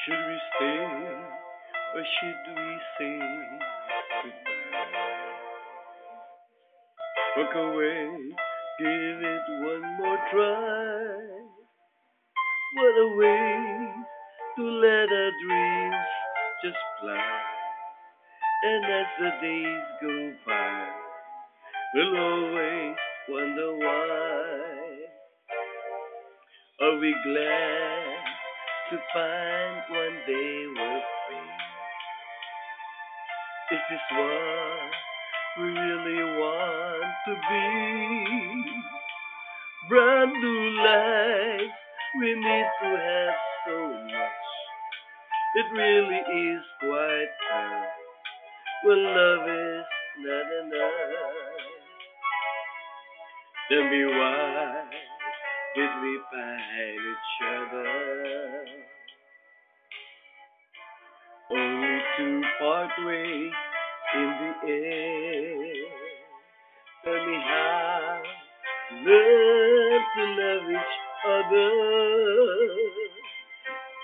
Should we stay or should we say goodbye? Walk away, give it one more try. What a way to let our dreams just fly. And as the days go by, we'll always wonder why. Are we glad to find one day we're free? Is this what we really want to be? Brand new life, we need to have so much. It really is quite time when love is not enough. Tell me why did we find each other only to part ways in the end? Tell me how learn to love each other.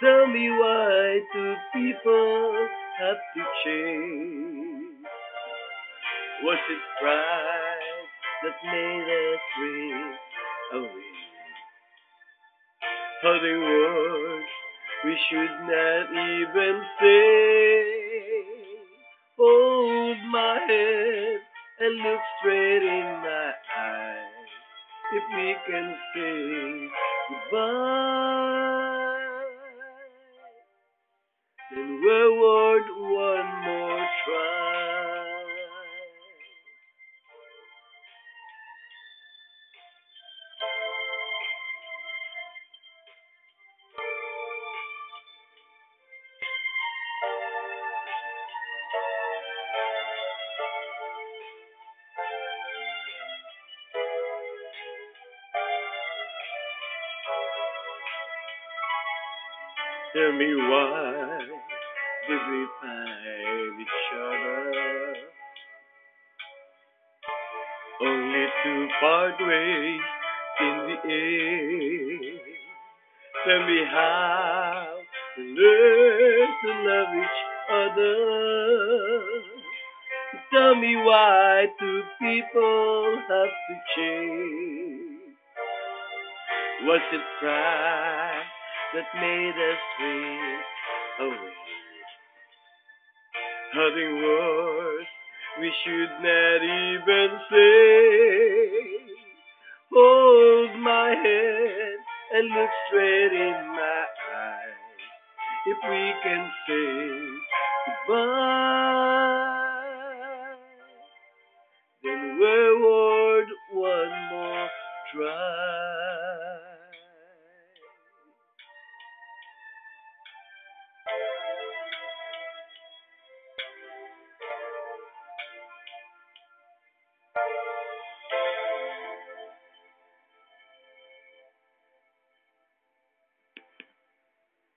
Tell me why do people have to change? Was it pride that made us drift away? Hurting words we should not even say. Hold my head and look straight in my eyes. If we can say goodbye, then we're worth one more try. Tell me why did we find each other only to part ways in the end? Tell me how to learn to love each other. Tell me why do people have to change? Was it pride that made us drift away? Hurting words we should not even say. Hold my hand and look straight in my eyes. If we can say goodbye, then we're worth one more try.